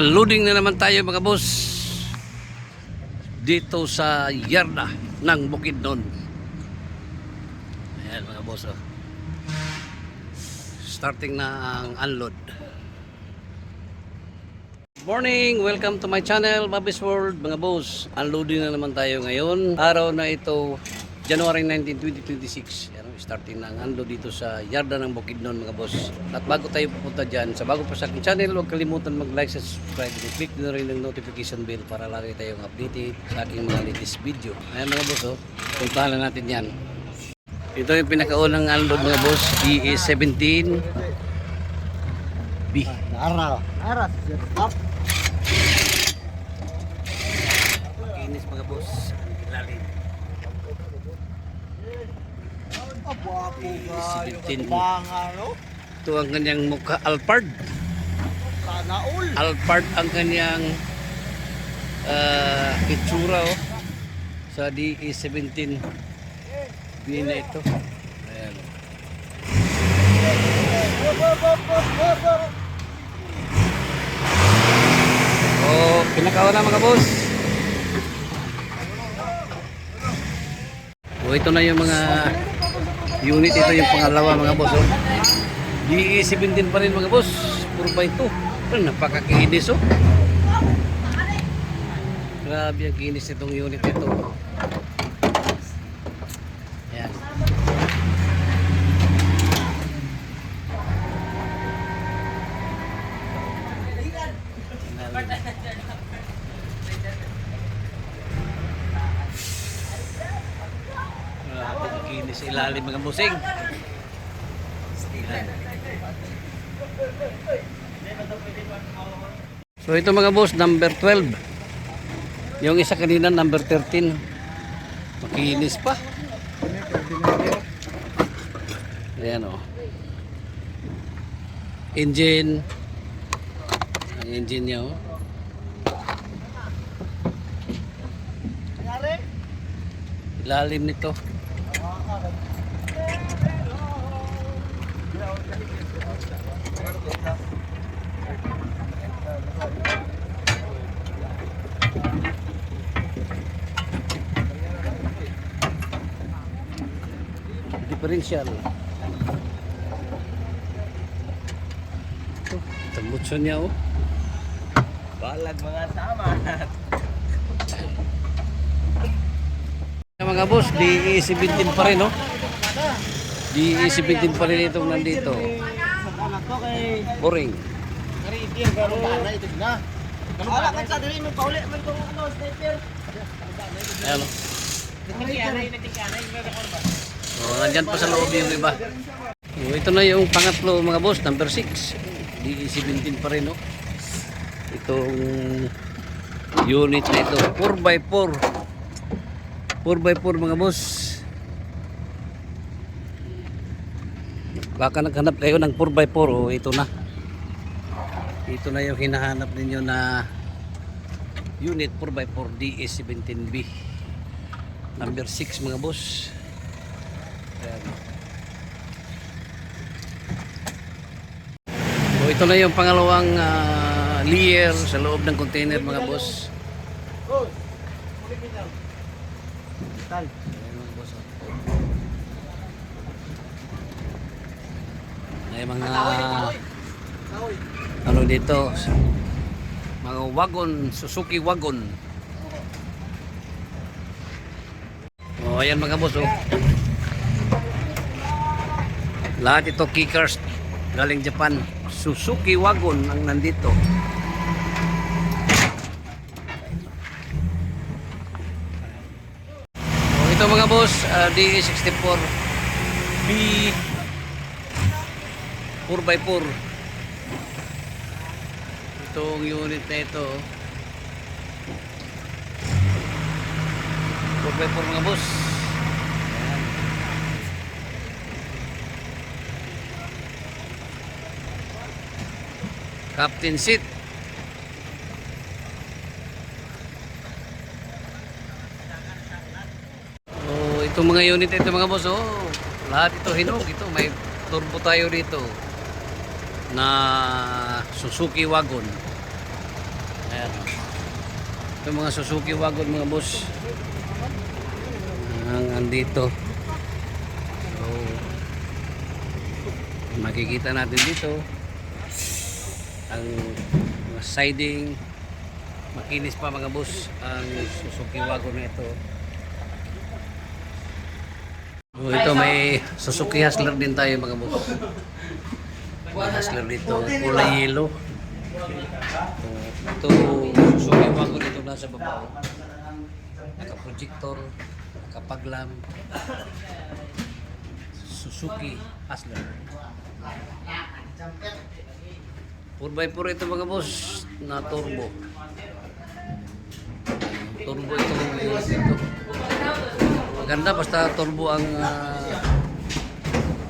Unloading na naman tayo mga boss dito sa yarda ng Bukidnon. Ayan mga boss, oh. Starting na ang unload. Morning, welcome to my channel Bobby's World mga boss. Unloading na naman tayo ngayon. Araw na ito, January 19, 2026. Starting ng unload dito sa yarda ng Bukidnon mga boss. At bago tayo pupunta dyan, sa bago pa sa aking channel, huwag kalimutan mag-like, subscribe, and click na rin ng notification bell para lagi tayong updated sa aking mga latest video. Ayan mga boss, oh. Puntahan na natin yan. Ito yung pinakaunang unload mga boss, DE17 B. Kinis mga boss, ilalim. 17. Ito ang kanyang mukha, Alphard. Alphard ang kanyang itsura, oh, sa DE17 B na ito. Ayan. Oh, pinakauna mga boss. Oh, ito na yung mga unit, ito yung pangalawa mga boss, oh. DE17 pa rin mga boss, 4x2. Napakakinis, oh. Grabe ang kinis itong unit ito. Ayan. Kinis ilalim mga busing. So ito mga boss, number 12. Yung isa kanina number 13. Makinis pa. Ayan, oh. Engine. Ang engine niya, oh. Ilalim nito. Differential. Ito, tambutso niya, oh. Balag mga sama. Mga boss, DE17 pa rin, oh. DE17 pa rin itong nandito. Boring. Wala kan sa diri mo pauli man tong ano sniper. Ayan, oh. Oh, nandyan pa sa loob yung iba. Oh, ito na yung pangatlo mga boss, number 6. DE17 pa rin, oh. Itong unit na ito, 4x4. 4x4 mga boss. Baka naghanap kayo ng 4x4, oh, ito na. Ito na yung hinahanap ninyo na unit 4x4 DE17B. Number 6 mga boss. Ayan. So ito na yung pangalawang layer sa loob ng container mga boss. Ayan mga boss. May mga ano dito, mga wagon, Suzuki wagon. Oh, ayan mga boss, oh. Lahat ito kickers galing Japan. Suzuki wagon ang nandito. Oh, ito mga boss, DE64 B 4x4. Itong unit na ito, 4x4 mga boss. Ayan. Captain seat. Oh, itong mga unit ito mga boss, oh, lahat ito hinog. Ito may turbo tayo dito na Suzuki wagon. Ayan. Ito mga Suzuki wagon mga boss. Ang andito. So, makikita natin dito ang mga siding. Makinis pa mga boss ang Suzuki wagon na ito. So, ito may Suzuki Hustler din tayo mga boss. May Hustler dito, kulay yellow. Ito Suzuki wagon ito nasa baba. Naka-projector, naka-paglam. Suzuki Hustler. 4x4 ito mga boss na turbo. Turbo ito maganda basta turbo ang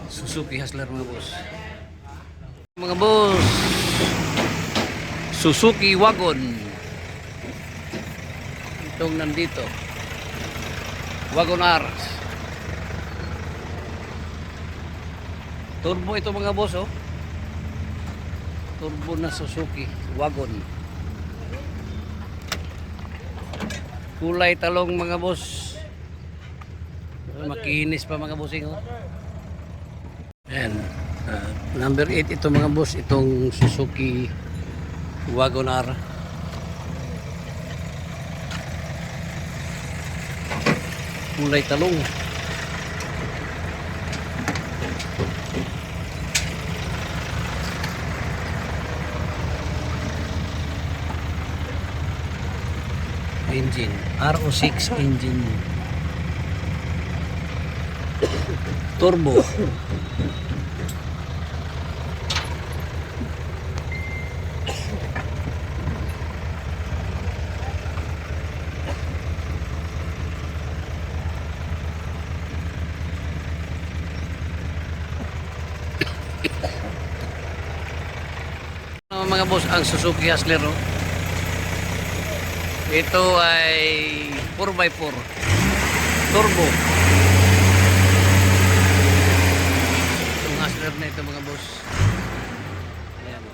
Suzuki Hustler mga boss Suzuki wagon itong nandito Wagon R turbo ito mga boss oh turbo na Suzuki wagon kulay talong mga boss. Makinis pa mga bossing oh. And number 8 ito mga boss, itong Suzuki Wagon R. Kulay talong. Engine RO6 engine turbo mga boss ang Suzuki Hustler oh. Ito ay 4x4 turbo. Itong Hustler na ito mga boss. Ayan.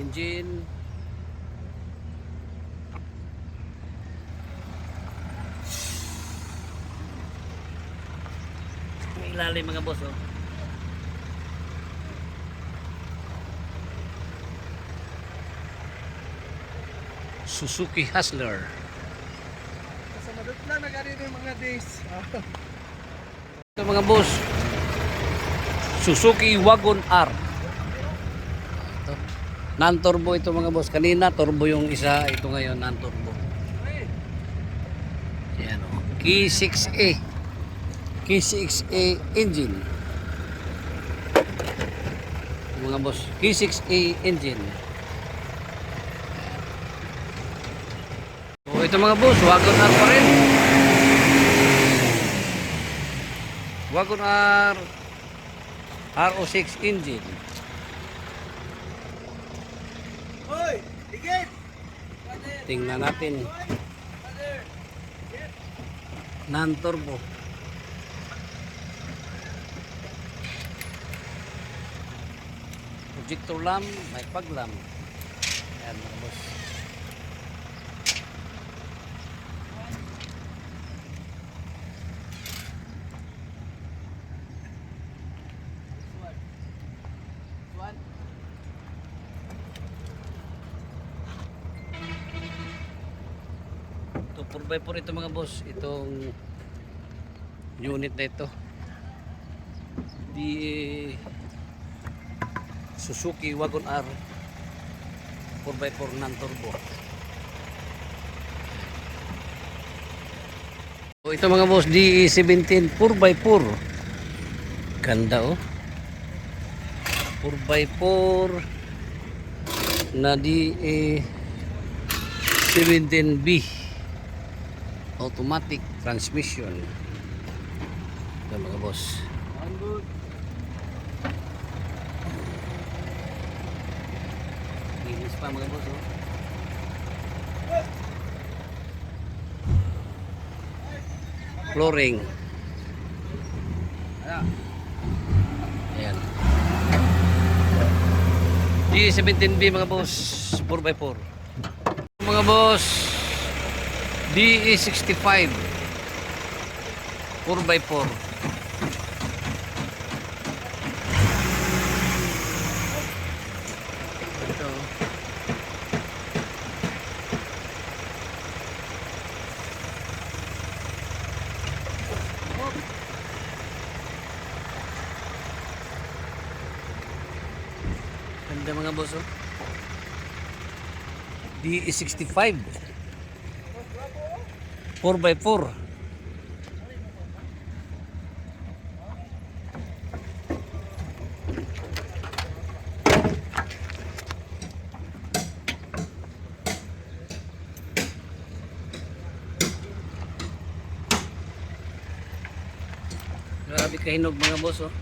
Engine. May ilalim mga boss oh. Suzuki Hustler. Sa madot lang nagari yung mga days. Ito mga boss. Suzuki Wagon R. Ito. Non-turbo ito mga boss. Kanina turbo yung isa, ito ngayon non-turbo. Yan oh. K6A. K6A engine. Mga boss, K6A engine. Ito mga boss, Wagon R pa rin. Wagon R RO6 engine. Hoy, digit. Tingnan natin. Non-turbo. Projector lamp, may paglam. Ayan mga boss. Ito 4x4 ito mga boss, itong unit na ito di Suzuki Wagon R 4x4 non-turbo. Ito mga boss, DE17 4x4 ganda oh, 4x4 na DE17B automatic transmission. Ito mga boss. Linis pa mga boss oh. Flooring. Ayan. D17B mga boss, 4x4. Mga boss, DE65 4x4. Ito. Ganda mga boss, oh. DE65 4x4. Grabe kahinog mga boss, oh.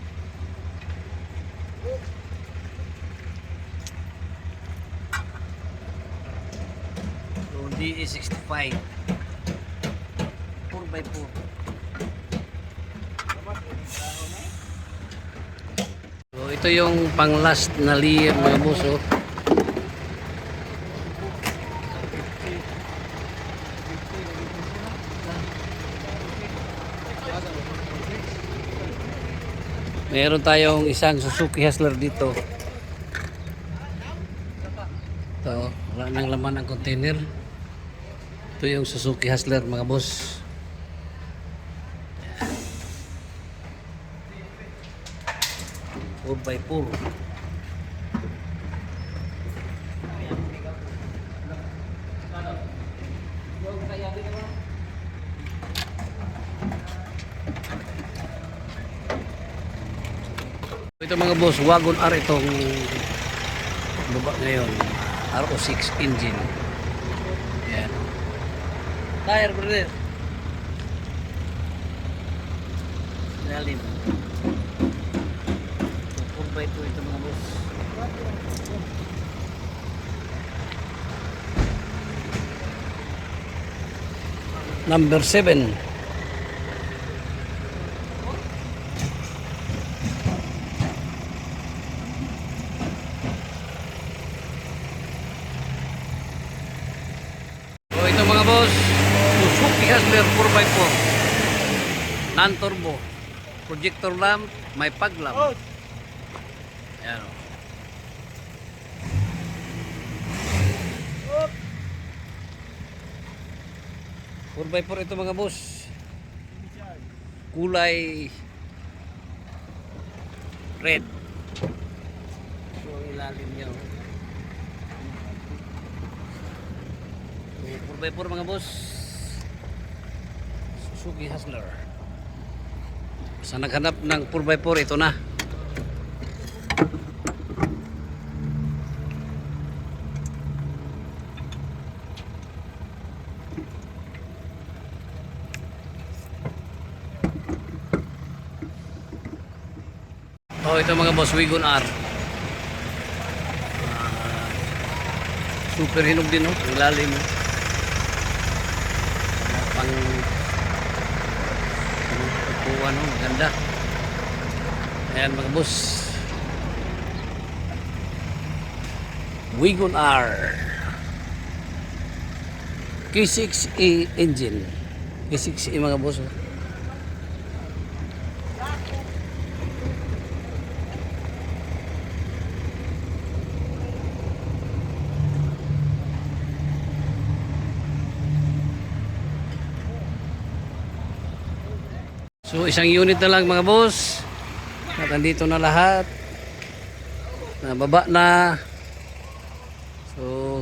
DE65 4x4. So ito yung pang last na layer mga boss, oh. Meron tayong isang Suzuki Hustler dito. Ito, wala nang laman ang container. Ito yung Suzuki Hustler mga boss. Four by four. Ito mga boss, Wagon R itong baba ngayon. RO6 engine. Yan. Tire brother. Lalim. 4x2 ito mga boss. Number 7. So ito mga boss, Suzuki Hustler 4x4 non-turbo, projector lamp, may fog lamp. Ayan, oh. Four by four ito mga boss, kulay red. So ilalim niya, oh. 4x4 mga boss, Suzuki Hustler. Sa naghanap ng 4x4, ito na. Oh, ito mga boss, Wagon R. Super hinog din, oh. Ang lalim, oh. Pang upuan, oh. Maganda. Ayan mga boss, Wagon R K6E engine. K6E mga boss, oh. So isang unit na lang mga boss. At andito na lahat. Nababa na. So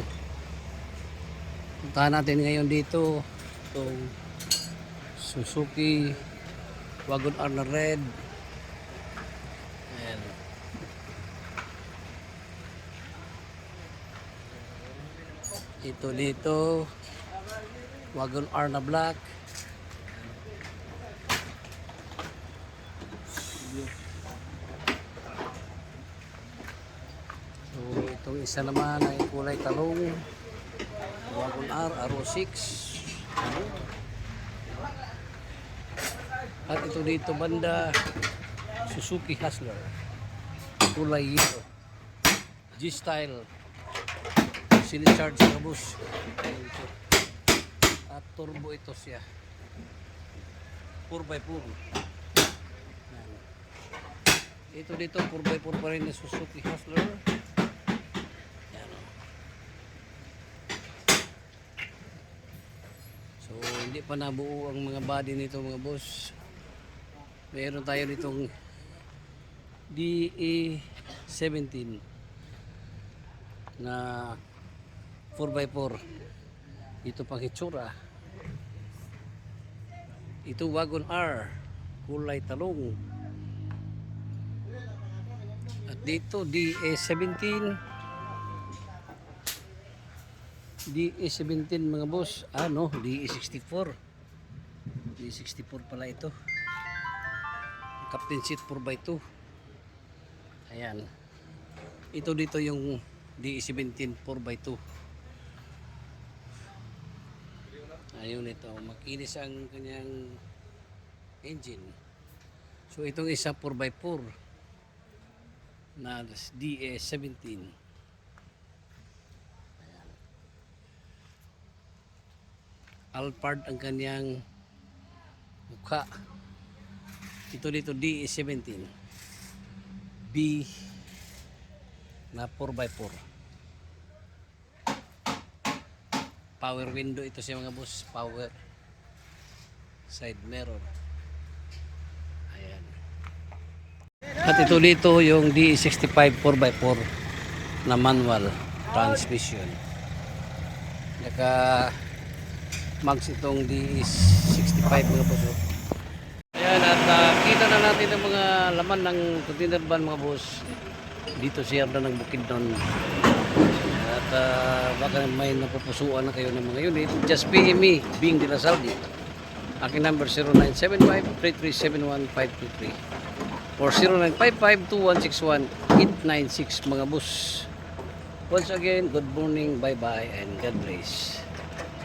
puntahan natin ngayon dito itong Suzuki Wagon R na red. Ayan. Ito dito Wagon R na black. So itong isa naman ay kulay talong, Wagon R RO6. At ito dito banda Suzuki Hustler kulay yellow. G-style. Silicharge mga boss. Ayan ito. At turbo ito siya. 4x4. Ayan. Ito dito 4x4 pa rin na Suzuki Hustler. Ayan. So hindi pa nabuo ang mga body nito mga boss. Meron tayo nitong DE17 na 4x4. Ito pang hitsura. Ito Wagon R, kulay talong. At dito DE17 mga boss. Ano, DE64 pala ito. Captain seat 4x2. Ayan. Ito dito yung DE17 4x2. Ayun ito. Makinis ang kanyang engine. So itong isa 4x4 na DE17. Ayan. Alphard ang kanyang mukha. Ito dito DE17 B na 4x4. Power window ito siya mga boss. Power side mirror. Ayan. At ito dito yung DE65 4x4 na manual transmission. Naka mags itong DE65 mga boss. Ayan, at kita na natin ang mga laman ng container van mga boss dito sa yarda ng Bukidnon. At baka may napupusuan na kayo ng mga unit, just PM me, Bing de la Saldi. Aking number 0975-3371523 or 0955-2161-896 mga boss. Once again, good morning, bye bye, and God bless.